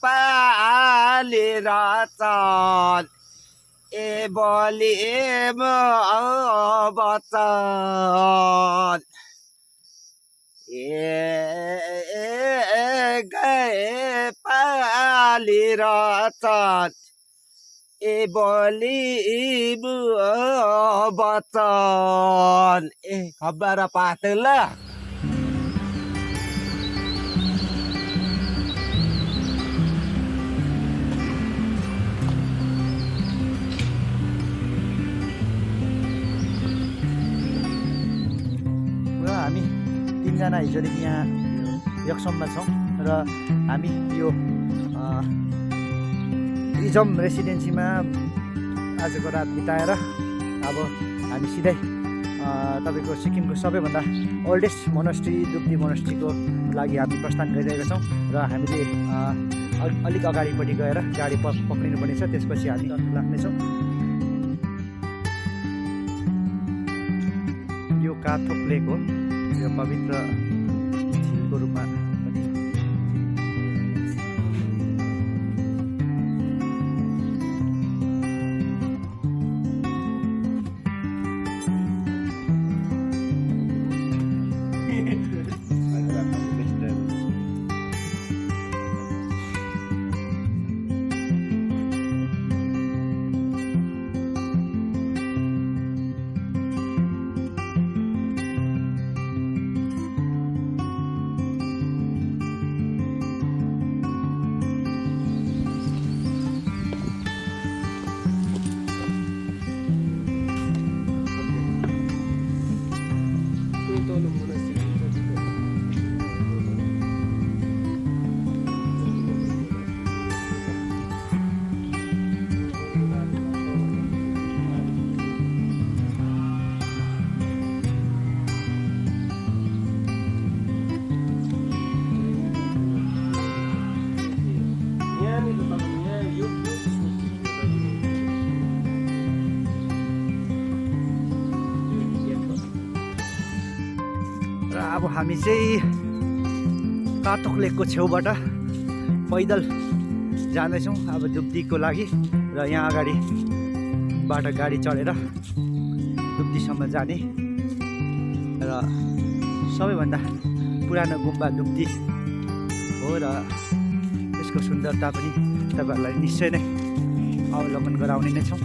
पाली रचन ए बलि बचन गए पाली रचन ए बलि बचन ए खबर पातल हामी तीनजना हिजोदेखि यहाँ यक्सममा छौँ र हामी यो इजम रेसिडेन्सीमा आजको रात बिताएर अब हामी सिधै तपाईँको सिक्किमको सबैभन्दा ओल्डेस्ट मोनास्ट्री दुप्ती मोनास्ट्रीको लागि हामी प्रस्थान गरिरहेका छौँ र हामीले अलिक अगाडिपट्टि गएर गाडी पक्रिनुपर्ने छ, त्यसपछि हामी लाग्नेछौँ। यो काथोक लेक हो, यो पवित्र झिलको रूपमा पनि अब हामी चाहिँ काथोक लेकको छेउबाट पैदल जाँदैछौँ अब दुप्तीको लागि र यहाँ अगाडिबाट गाडी चढेर दुप्तीसम्म जाने र सबैभन्दा पुरानो गुम्बा दुप्ती हो र यसको सुन्दरता पनि तपाईँहरूलाई निश्चय नै अवलोकन गराउने नै छौँ।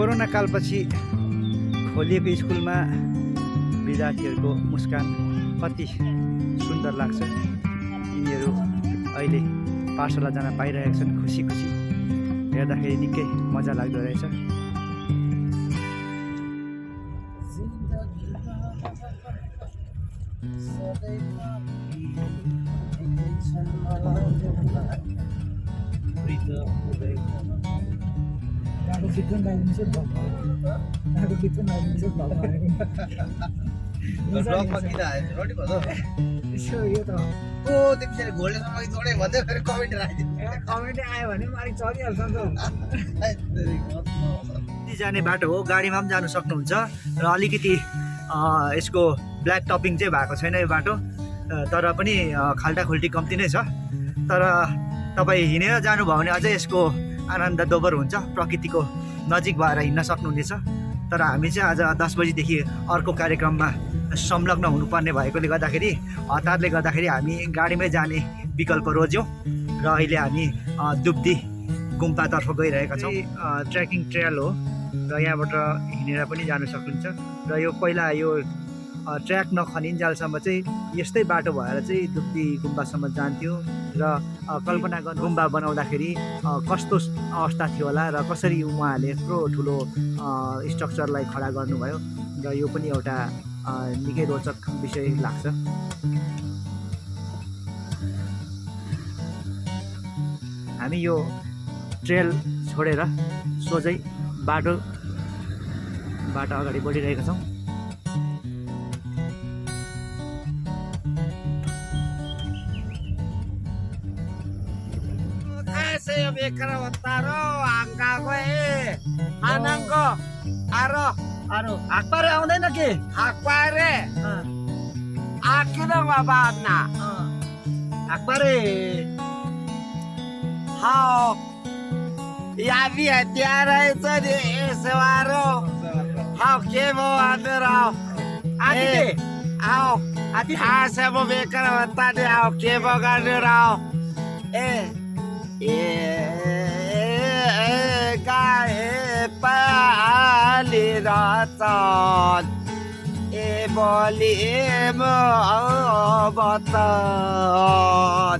कोरोना कालपछि खोलिएको स्कुलमा विद्यार्थीहरूको मुस्कान कति सुन्दर लाग्छ। यिनीहरू अहिले पाठशाला जान पाइरहेका छन्, खुसी खुसी हेर्दाखेरि निकै मजा लाग्दो रहेछ। जाने बाटो हो, गाडीमा पनि जानु सक्नुहुन्छ र अलिकति यसको ब्ल्याक टपिङ चाहिँ भएको छैन यो बाटो, तर पनि खाल्टाखुल्टी कम्ती नै छ। तर तपाईँ हिँडेर जानुभयो भने अझै यसको आनन्द दोब्बर हुन्छ, प्रकृतिको नजिक भएर हिँड्न सक्नुहुनेछ। तर हामी चाहिँ आज 10 बजीदेखि अर्को कार्यक्रममा संलग्न हुनुपर्ने भएकोले गर्दाखेरि हतारले गर्दाखेरि हामी गाडीमै जाने विकल्प रोज्यौँ र अहिले हामी दुप्ती गुम्पातर्फ गइरहेका छौँ। ट्रेकिङ ट्रेल हो र यहाँबाट हिँडेर पनि जान सक्नुहुन्छ र यो पहिला यो ट्र्याक नखनिन्जालसम्म चाहिँ यस्तै बाटो भएर चाहिँ दुप्ती गुम्बासम्म जान्थ्यो र कल्पना गर्नु गुम्बा बनाउँदाखेरि कस्तो अवस्था थियो होला र कसरी उहाँहरूले यत्रो ठुलो स्ट्रक्चरलाई खडा गर्नुभयो र यो पनि एउटा निकै रोचक विषय लाग्छ। हामी यो ट्रेल छोडेर सोझै बाटोबाट अगाडि बढिरहेका छौँ। saya bekara wataro angka gue anangko aro अरू हाकपारे आउँदैन के hakpare akina mabana हाकपारे hao ya vi hatiara itu di sewaro hao kemo aderao आदिते hao आदिते saya mau bekara watade hao kemo aderao गाए पाली रचन बोली बतन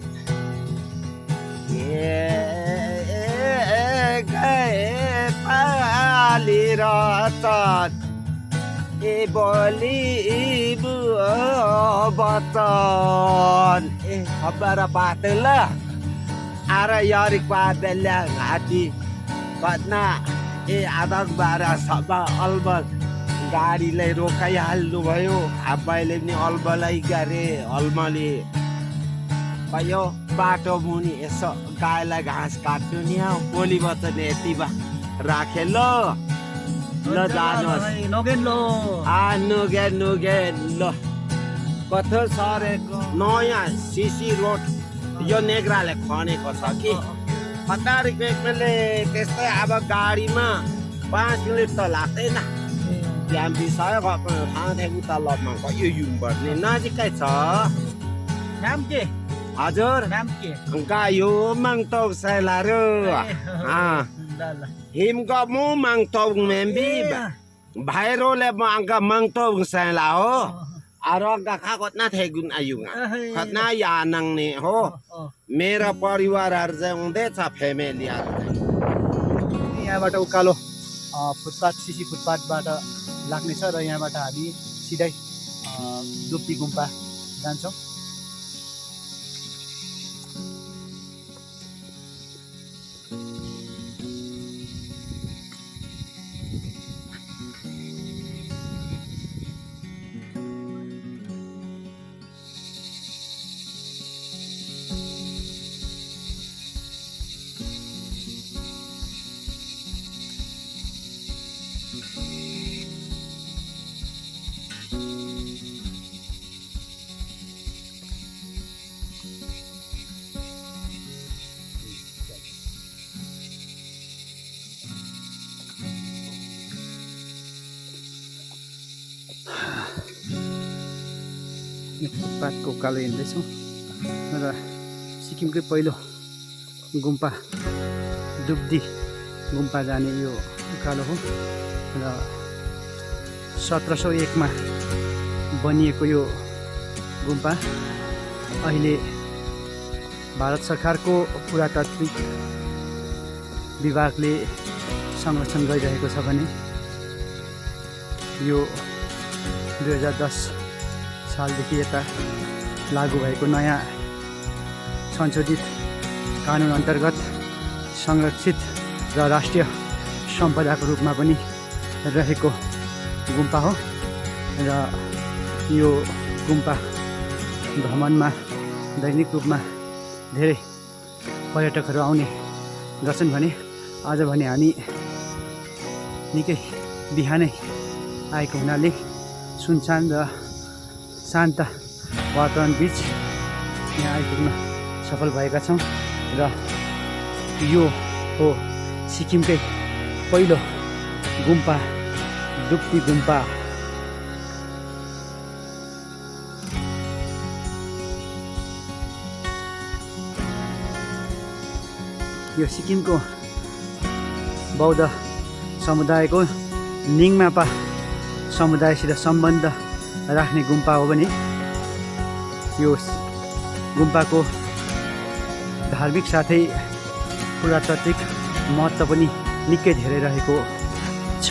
गाए पाली रचन बोली बतन हमारा बात ल आरा यारी पादल्या घाटी बदना आधा बारा सभा अलबल गाडीलाई रोकाइहाल्नु भयो आब्बाइले पनि अलबलै गरे अलमले भयो बाटो मुनि यसो गाईलाई घाँस काट्नु नि बोली वचन यति बा राखे ल जानुहोस् नगेन लो नुगेन ल कथो सरेको नयाँ सिसी रोड यो नेग्राले खनेको छ कि खतारी बेग्मेले त्यस्तै अब गाडीमा 5 मिनट त लाग्दैन त्यहाँ बिसायो ठाउँदेखि उता लबमा गयो युमपर्ने नजिकै छ नाम के हजुर नाम के गायो मङतौ सैलारो हिमको मु मङतौ मेम्बी भाइरोले मङतौ सैला हो आरोग्य खाना थे गुण आयुंगा खतना या नंगने हो मेरा परिवार हुँदैछ फ्यामिली यहाँबाट उकालो फुटपाथ सिसी फुटपाथबाट लाग्नेछ र यहाँबाट हामी सिधै डुप्पी गुम्पा जान्छौँ फुटपाथको उकालो हिँड्दैछौँ र सिक्किमकै पहिलो गुम्पा डुब्दी गुम्पा जाने यो उकालो हो र 1701 मा बनिएको यो गुम्पा अहिले भारत सरकारको पुरातात्विक विभागले संरक्षण गरिरहेको छ भने यो 2010 सालदेखि यता लागू भएको नयाँ संशोधित कानुन अन्तर्गत संरक्षित र राष्ट्रिय सम्पदाको रूपमा पनि रहेको गुम्पा हो र यो गुम्पा भ्रमणमा दैनिक रूपमा धेरै पर्यटकहरू आउने गर्छन् भने आज भने हामी निकै बिहानै आएको हुनाले सुनसान र शान्त वातावरण बीच यहाँ आइपुग्न सफल भएका छौँ र यो हो सिक्किमकै पहिलो गुम्पा डुप्पी गुम्पा यो सिक्किमको बौद्ध समुदायको निङमापा समुदायसित सम्बन्ध राख्ने गुम्पा हो भने यो गुम्पाको धार्मिक साथै पुरातात्विक महत्त्व पनि निकै धेरै रहेको छ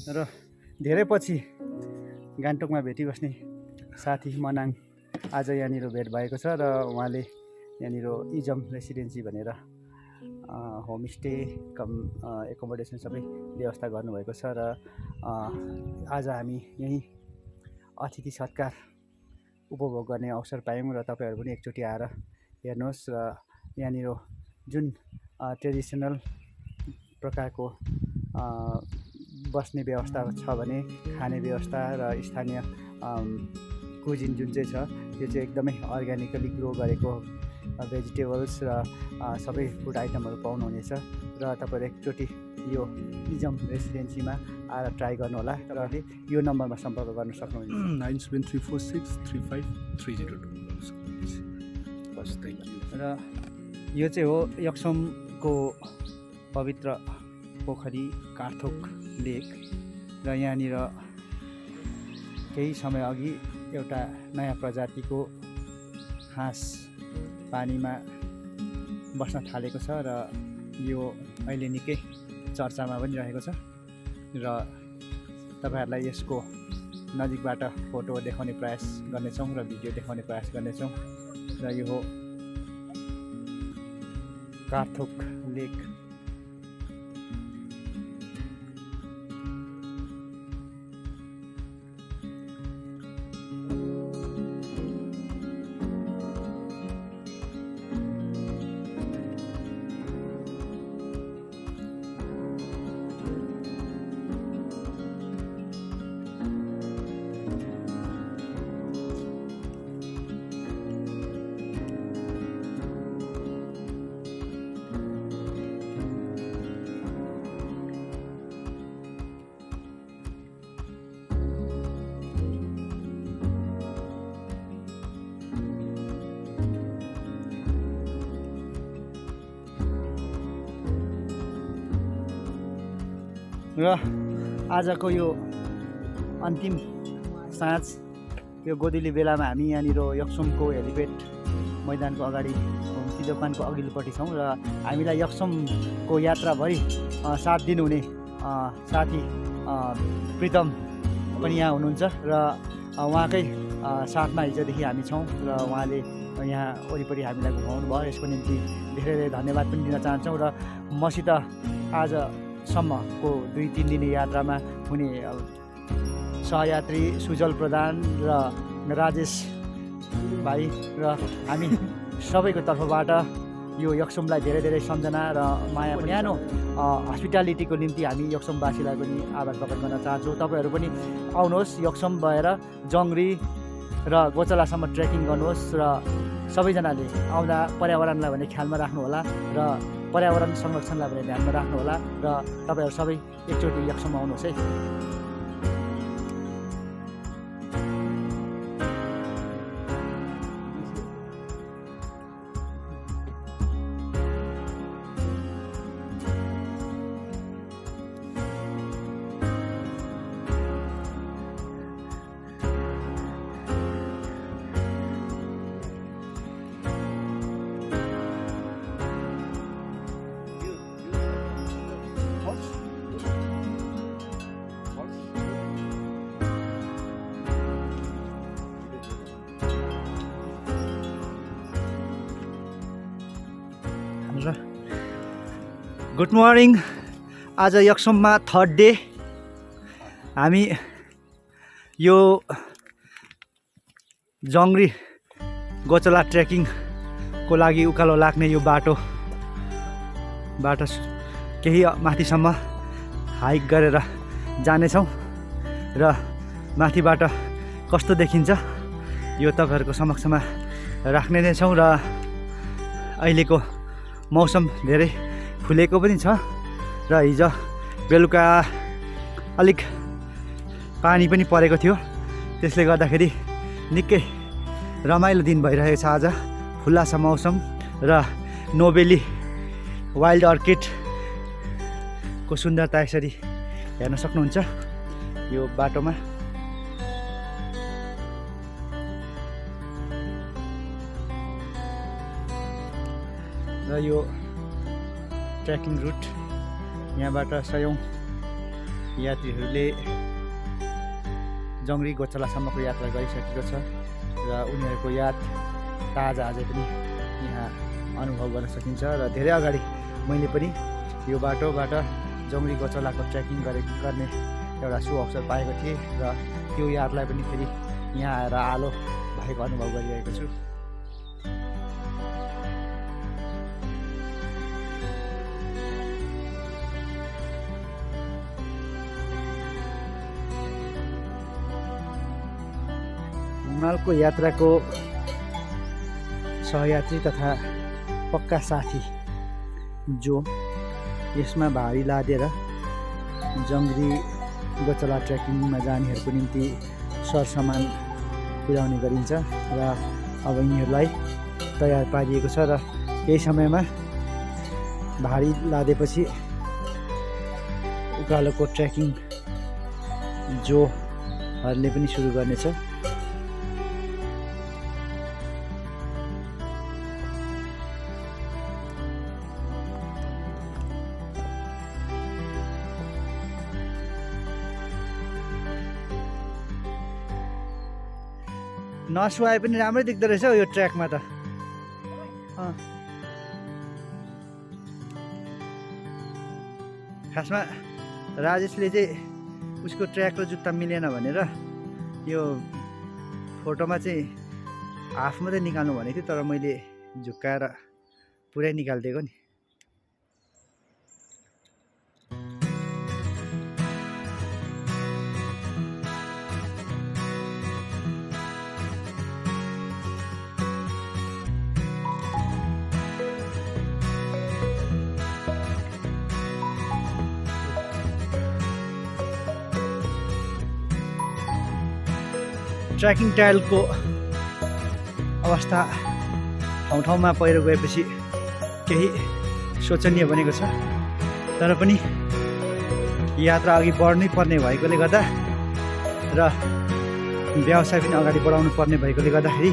र धेरै पछि गान्तोकमा भेटिबस्ने साथी मनाङ आज यहाँनिर भेट भएको छ र उहाँले यहाँनिर इजम रेसिडेन्सी भनेर होमस्टे कम एकोमोडेसन सबै व्यवस्था गर्नुभएको छ र आज हामी यहीँ अतिथि सत्कार उपभोग गर्ने अवसर पायौँ र तपाईँहरू पनि एकचोटि आएर हेर्नुहोस् र यहाँनिर जुन ट्रेडिसनल प्रकारको बस्ने व्यवस्था छ भने खाने व्यवस्था र स्थानीय कुजिन जुन चाहिँ छ त्यो चाहिँ एकदमै अर्ग्यानिकली ग्रो गरेको भेजिटेबल्स र सबै फुड आइटमहरू पाउनुहुनेछ र तपाईँहरू एकचोटि यो इजम रेसिडेन्सीमा आएर ट्राई गर्नुहोला र यो नम्बरमा सम्पर्क गर्न सक्नुहुन्छ 97346352 र यो चाहिँ हो यक्समको पवित्र पोखरी कार्थोक लेक र यहाँनिर केही समय अघि एउटा नयाँ प्रजातिको हाँस पानीमा बस्न थालेको छ र यो अहिले निकै चर्चामा पनि रहेको छ र तपाईँहरूलाई यसको नजिकबाट फोटो देखाउने प्रयास गर्नेछौँ र भिडियो देखाउने प्रयास गर्नेछौँ र यो हो कार्थोक लेक। र आजको यो अन्तिम साँझ यो गोधुली बेलामा हामी यहाँनिर यक्समको हेलिपेड मैदानको अगाडि टी दोकानको अघिल्लोपट्टि छौँ र हामीलाई यक्समको यात्राभरि साथ दिनुहुने साथी प्रितम पनि यहाँ हुनुहुन्छ र उहाँकै साथमा हिजोदेखि हामी छौँ र उहाँले यहाँ वरिपरि हामीलाई घुमाउनु भयो। यसको निम्ति धेरै धेरै धन्यवाद पनि दिन चाहन्छौँ र मसित आजसम्मको 2-3 दिने यात्रामा हुने सहयात्री सुजल प्रधान र राजेश भाइ र हामी सबैको तर्फबाट यो यक्समलाई धेरै धेरै सम्झना र माया न्यानो हस्पिटालिटीको निम्ति हामी यक्समवासीलाई पनि आभार प्रकट गर्न चाहन्छौँ। तपाईँहरू पनि आउनुहोस्, यक्सम भएर जङ्ग्री र गोचलासम्म ट्रेकिङ गर्नुहोस् र सबैजनाले आउँदा पर्यावरणलाई भने ख्यालमा राख्नुहोला र पर्यावरण संरक्षणलाई भने ध्यानमा राख्नुहोला र तपाईँहरू सबै एकचोटि यक्सम आउनुहोस् है। Good morning. आज यक्सममा 3rd डे हामी यो जङ्ग्री गोचला ट्रेकिङको लागि उकालो लाग्ने यो बाटो केही माथिसम्म हाइक गरेर जानेछौँ र माथिबाट कस्तो देखिन्छ यो तपाईँहरूको समक्षमा राख्ने नै छौँ। र अहिलेको मौसम धेरै खुलेको पनि छ र हिजो बेलुका अलिक पानी पनि परेको थियो, त्यसले गर्दाखेरि निकै रमाइलो दिन भइरहेको छ। आज खुल्ला छ मौसम र नोबेली वाइल्ड अर्किडको सुन्दरता यसरी हेर्न सक्नुहुन्छ यो बाटोमा। र यो ट्रेकिङ रुट यहाँबाट 100औं यात्रीहरूले जङ्गली गोचलासम्मको यात्रा गरिसकेको छ र उनीहरूको याद ताजा अझै पनि यहाँ अनुभव गर्न सकिन्छ। र धेरै अगाडि मैले पनि यो बाटोबाट जङ्गली गोचलाको ट्रेकिङ गर्ने एउटा सुअवसर पाएको थिएँ र त्यो यादलाई पनि फेरि यहाँ आएर आलो भएको अनुभव गरिरहेको छु। हिमालको यात्राको सहयात्री तथा पक्का साथी जो यसमा भारी लादेर जङ्गली गोचला ट्रेकिङमा जानेहरूको निम्ति सरसामान पुर्याउने गरिन्छ र अब यिनीहरूलाई तयार पारिएको छ र केही समयमा भारी लादेपछि उकालोको ट्रेकिङ जोहरूले पनि सुरु गर्नेछ। नसुहाए पनि राम्रै देख्दो रहेछ हौ यो ट्र्याकमा त। खासमा राजेशले चाहिँ उसको ट्र्याक र जुत्ता मिलेन भनेर यो फोटोमा चाहिँ हाफ मात्रै निकाल्नु भनेको थियो, तर मैले झुक्काएर पुरै निकालिदिएको नि। ट्रेकिङ ट्रायलको अवस्था ठाउँ ठाउँमा पहिरो गएपछि केही शोचनीय बनेको छ, तर पनि यात्रा अघि बढ्नै पर्ने भएकोले गर्दा र व्यवसाय पनि अगाडि बढाउनु पर्ने भएकोले गर्दाखेरि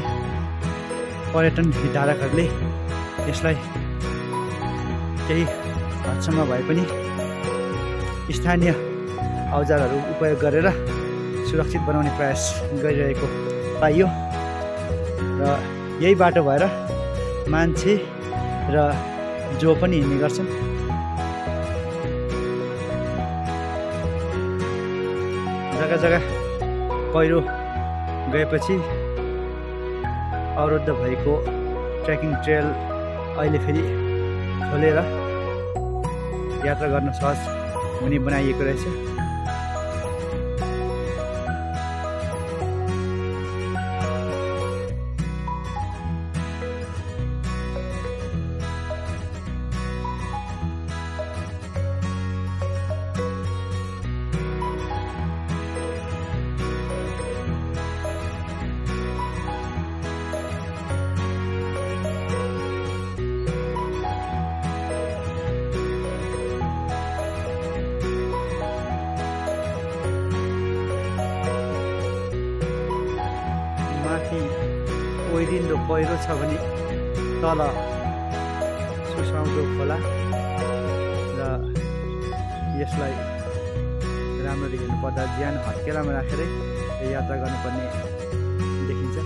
पर्यटन हितधारकहरूले यसलाई केही हदसम्म भए पनि स्थानीय औजारहरू उपयोग गरेर सुरक्षित बनाउने प्रयास गरिरहेको पाइयो र यही बाटो भएर मान्छे र जो पनि हिँड्ने गर्छन्। जग्गा जग्गा पहिरो गएपछि अवरुद्ध भएको ट्रेकिङ ट्रेल अहिले फेरि खोलेर यात्रा गर्न सहज हुने बनाइएको रहेछ। ओइरिन्दो पहिरो छ भने तल सुसाउँदो खोला र यसलाई राम्ररी हेर्नुपर्दा ज्यान हत्केलामा राखेरै यात्रा गर्नुपर्ने देखिन्छ।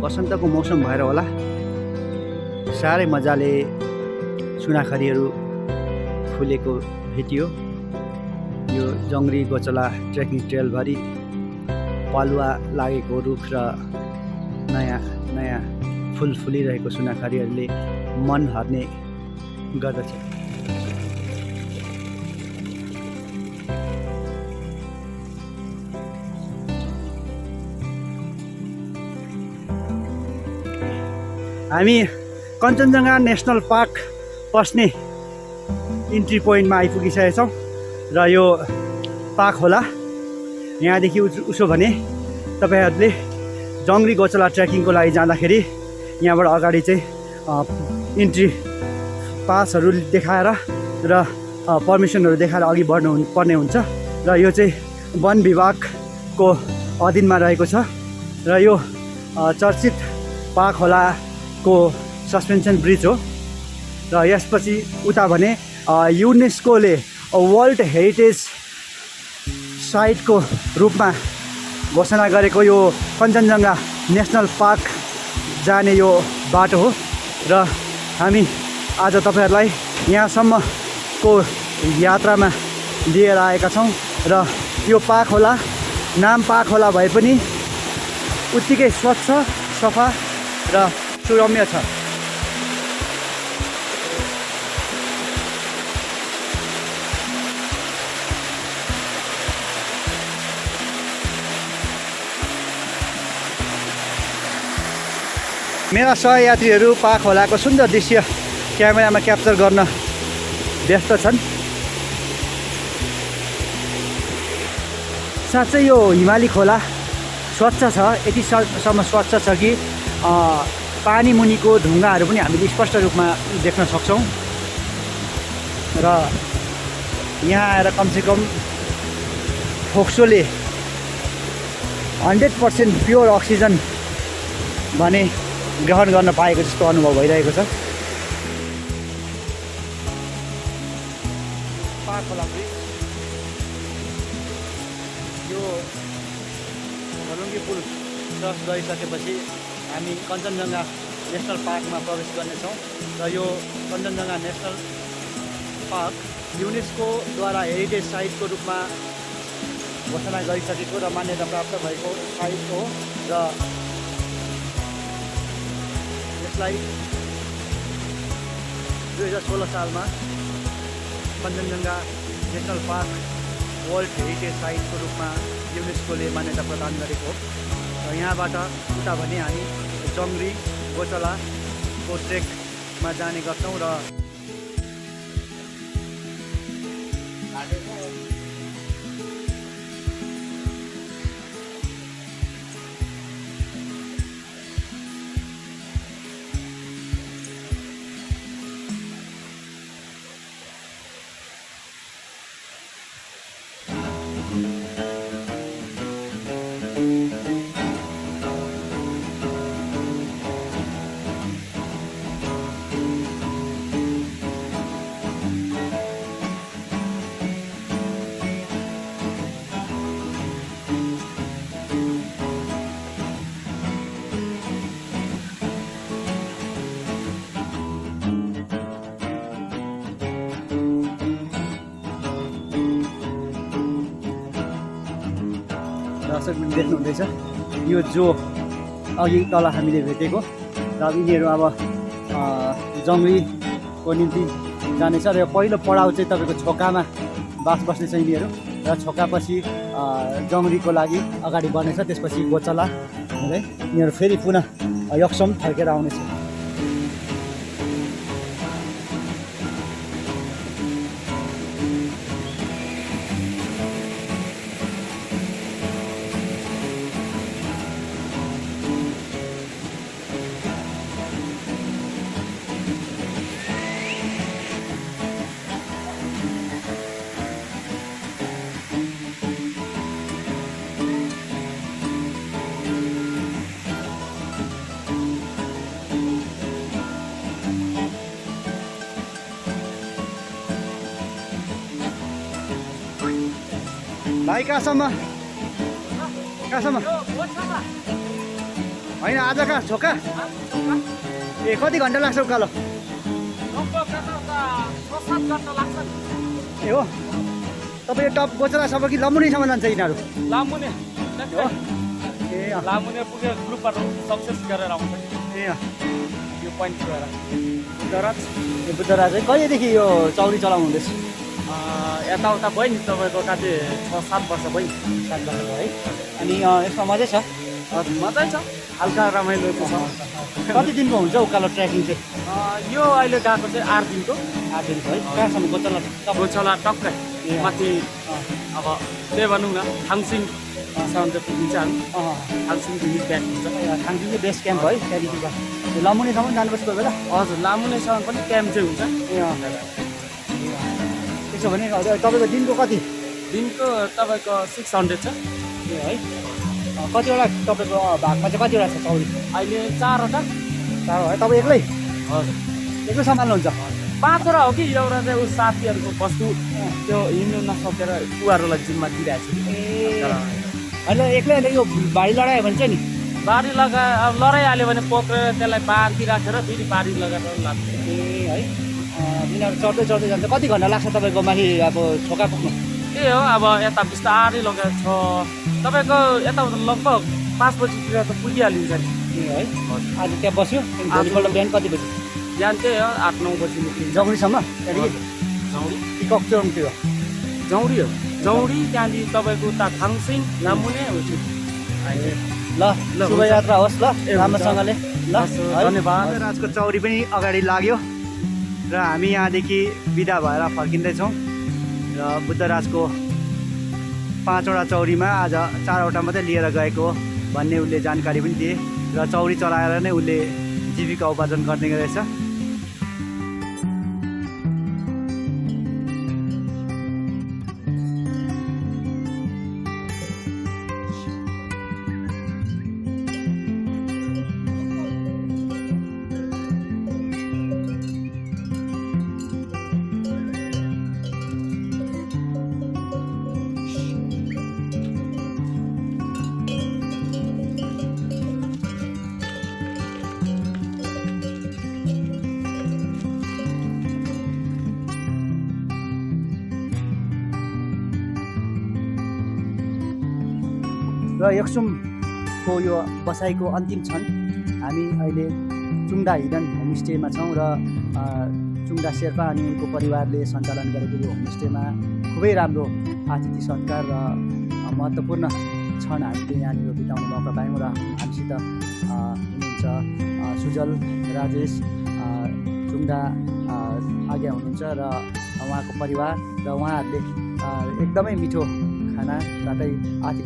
बसन्तको मौसम भएर होला साह्रै मजाले सुनाखरीहरू फुलेको भेटियो। यो जङ्ग्री गोचला ट्रेकिङ ट्रेलभरि पालुवा लागेको रुख र नयाँ नयाँ फुल फुलिरहेको सुनाखरीहरूले मन हर्ने गर्दछ। हामी कञ्चनजङ्घा नेसनल पार्क पस्ने इन्ट्री पोइन्टमा आइपुगिसकेका छौँ र यो पार्क होला। यहाँदेखि उसो भने तपाईँहरूले जङ्ग्री गोचला ट्रेकिङको लागि जाँदाखेरि यहाँबाट अगाडि चाहिँ इन्ट्री पासहरू देखाएर र पर्मिसनहरू देखाएर अघि बढ्नु पर्ने हुन्छ र यो चाहिँ वन विभागको अधीनमा रहेको छ र यो चर्चित पार्क खोलाको सस्पेन्सन ब्रिज हो र यसपछि उता भने युनेस्कोले वर्ल्ड हेरिटेज साइटको रूपमा घोषणा गरेको यो कञ्चनजङ्घा नेसनल पार्क जाने यो बाटो हो र हामी आज तपाईँहरूलाई यहाँसम्मको यात्रामा लिएर आएका छौँ र यो पार्क होला नाम पार्क होला भए पनि उत्तिकै स्वच्छ सफा र सुरम्य छ। मेरा सहयात्रीहरू पार्क खोलाको सुन्दर दृश्य क्यामेरामा क्याप्चर गर्न व्यस्त छन्। साँच्चै यो हिमाली खोला स्वच्छ छ, यतिसम्म स्वच्छ छ कि पानी मुनिको ढुङ्गाहरू पनि हामीले स्पष्ट रूपमा देख्न सक्छौँ र यहाँ आएर कमसेकम फोक्सोले 100% प्योर अक्सिजन भने ग्रहण गर्न पाएको जस्तो अनुभव भइरहेको छ। पार्क खोला ब्रिज यो झलुङ्गे पुल क्रस गरिसकेपछि हामी कञ्चनजङ्घा नेसनल पार्कमा प्रवेश गर्नेछौँ र यो कञ्चनजङ्घा नेसनल पार्क युनेस्कोद्वारा हेरिटेज साइटको रूपमा घोषणा गरिसकेको र मान्यता प्राप्त भएको साइट हो र यसलाई 2016 सालमा Kanchenjunga national park world heritage साइटको रूपमा युनेस्कोले मान्यता प्रदान गरेको हो र यहाँबाट उता भने हामी जङ्ग्री गोचलाको ट्रेकमा जाने गर्छौँ र दर्शक देख्नुहुँदैछ यो जो अघि तल हामीले भेटेको र यिनीहरू अब जङ्ग्रीको निम्ति जानेछ र यो पहिलो पडाउ चाहिँ तपाईँको छोकामा बास बस्नेछ यिनीहरू र छोकापछि जङ्ग्रीको लागि अगाडि बढ्नेछ, त्यसपछि गोचला हुँदै यिनीहरू फेरि पुनः यक्सम फर्केर आउनेछ। भाइ कहाँसम्म होइन आज कहाँ छोका ए कति घन्टा लाग्छ उकालो ए हो तपाईँ यो टप गोचरासम्म कि लमुनीसम्म जान्छ यिनीहरू लामुने हो ए अँ लामुने पुगेर ग्रुपबाट सक्सेस गरेर आउँछ ए अँ यो पोइन्ट गएर बुद्धराज ए बुद्धराज है कहिलेदेखि यो चौरी चलाउनु हुँदैछ यताउता भयो नि तपाईँको कति 6-7 वर्ष भयो 7 वर्ष भयो है अनि यसमा मजै छ हजुर मजै छ हल्का रमाइलो छ कति दिनको हुन्छ उकालो ट्रेकिङ चाहिँ यो अहिले गएको चाहिँ 8 दिनको 8 दिनको है कहाँसम्म गोचला गोचला टक्कै माथि अब त्यही भनौँ न थाङसिङसम्म चाहिँ पुगिन्छ हामी थाङसिङदेखि ब्याक हुन्छ थाङसिङ चाहिँ बेस क्याम्प है त्यहाँदेखि यो लमुनीसम्म जानुपर्छ कोही बेला हजुर लामुनेसम्म पनि क्याम्प चाहिँ हुन्छ ए अँ त्यसो भने तपाईँको दिनको कति दिनको तपाईँको 600 छ ए है कतिवटा तपाईँको भागमा चाहिँ कतिवटा छ चौरी अहिले 4वटा 4 है तपाईँ एक्लै हजुर एक्लै सम्हाल्नुहुन्छ 5वटा हो कि एउटा चाहिँ उस साथीहरूको वस्तु त्यो हिँड्नु नसकेर उहाँहरूलाई जिम्मा दिइरहेको छु ए होइन एक्लै अन्त यो भारी लडायो भने चाहिँ नि बारी लगाए अब लडाइहाल्यो भने पक्रेर त्यसलाई बारकी राखेर फेरि बारी लगाएर लाग्छ ए है यिनीहरू चढ्दै चढ्दै जान्छ कति घन्टा लाग्छ तपाईँको माथि अब छोका पुग्नु त्यही हो अब यता बिस्तारै लगाएको छ तपाईँको यता लगभग 5 बजीतिर त पुगिहालिन्छ नि ए है आज त्यहाँ बस्यो भोलिपल्ट बिहान कति बजी बिहान त्यही हो 8-9 बजी निक्लिन्छ जौडीसम्म त्यहाँदेखि जौडी कि कक्चोङतिर जौडी हो जौडी त्यहाँदेखि तपाईँको उता थाङसिङ लामुने हुन्छ ल शुभयात्रा होस् ल राम्रोसँगले ल धन्यवाद राजको चौरी पनि अगाडि लाग्यो र हामी यहाँदेखि बिदा भएर फर्किँदैछौँ र बुद्धराजको 5वटा चौरीमा आज 4वटा मात्रै लिएर गएको भन्ने उसले जानकारी पनि दिए र चौरी चलाएर नै उसले जीविका उपार्जन गर्ने रहेछ र यक्सुमको यो बसाइको अन्तिम क्षण हामी अहिले चुङडा हिडन होमस्टेमा छौँ र चुङडा शेर्पा अनि उनको परिवारले सञ्चालन गरेको यो होमस्टेमा खुबै राम्रो आतिथ्य सत्कार र महत्त्वपूर्ण क्षण हामीले यहाँनिर बिताउने मौका पायौँ र हामीसित हुनुहुन्छ सुजल राजेश चुङडा आज्ञा हुनुहुन्छ र उहाँको परिवार र उहाँहरूले एकदमै मिठो खाना साथै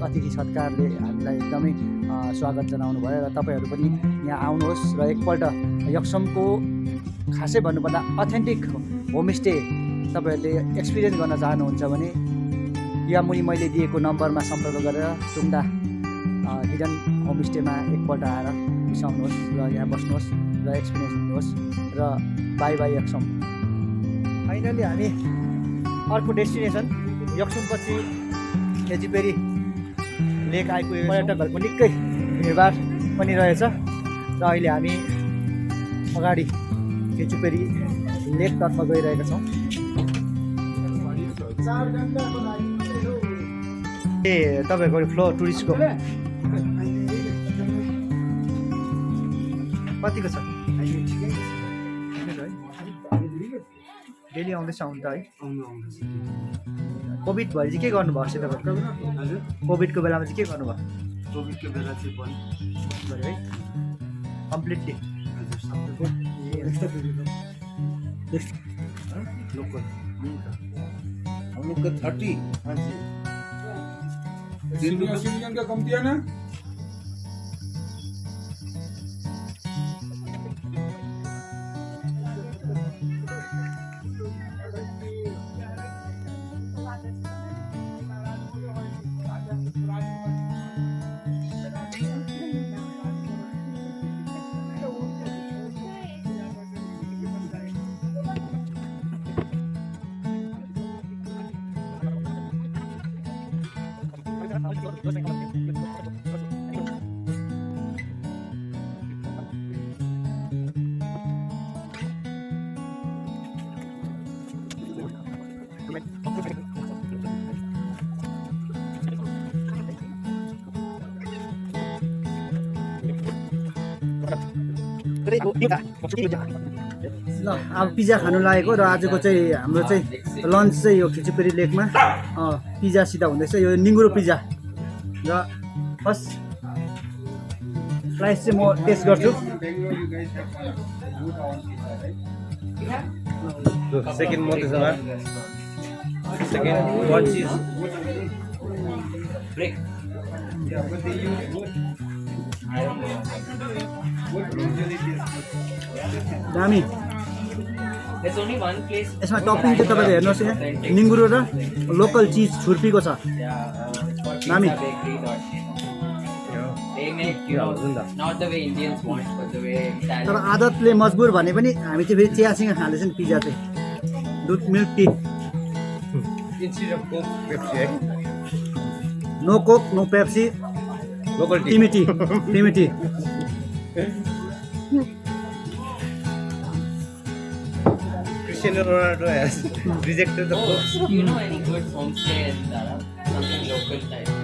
अतिथि सत्कारले हामीलाई एकदमै स्वागत जनाउनु भयो र तपाईँहरू पनि यहाँ आउनुहोस् र एकपल्ट यक्समको खासै भन्नुपर्दा अथेन्टिक होमस्टे तपाईँहरूले एक्सपिरियन्स गर्न चाहनुहुन्छ भने यहाँ मुनि मैले दिएको नम्बरमा सम्पर्क गरेर चुङडा हिडन होमस्टेमा एकपल्ट आएर बिसाउनुहोस् र यहाँ बस्नुहोस् र एक्सपिरियन्स लिनुहोस् र बाई बाई यक्सम फाइनली हामी अर्को डेस्टिनेसन यक्समपछि खेचीपेरी लेक आइपुगेको पर्यटकहरूको निकै भिडभाड पनि रहेछ र अहिले हामी अगाडि खेचुपेरी लेकतर्फ गइरहेका छौँ ए तपाईँको फ्लो टुरिस्टको कतिको छ डेली आउँदैछ आउनु त है कोभिड भएर चाहिँ के गर्नुभयो अस्ति तपाईँहरू कोभिडको बेलामा चाहिँ के गर्नुभयो कोभिडको बेला चाहिँ बन्द है कम्प्लिटली हम लोग का 30 सीनियर का कम किया ना ल अब पिज्जा खानु लागेको र आजको चाहिँ हाम्रो चाहिँ लन्च चाहिँ यो खिचिपेरी लेकमा पिज्जा सिधा हुँदैछ यो निङ्गुरो पिज्जा र फर्स्ट स्लाइस चाहिँ म टेस्ट गर्छु सेकेन्ड मधेसँग सेकेन्ड वान चिज दामी There's only one place. यसमा टपिङ चाहिँ तपाईँले हेर्नुहोस् यहाँ निङ्गुरो र लोकल चिज छुर्पीको छ दामी They make, you know, not the way Indians want, but the way तर Italians. आदतले मजबुर भने पनि हामी चाहिँ फेरि चियासँग खाँदैछ नि पिज्जा चाहिँ दुध milk tea instead of coke pepsi है no coke no pepsi local tea टिमी टी टिमी tea Cristiano Ronaldo has rejected the coke. You know any good homestay in Dara? Something local type.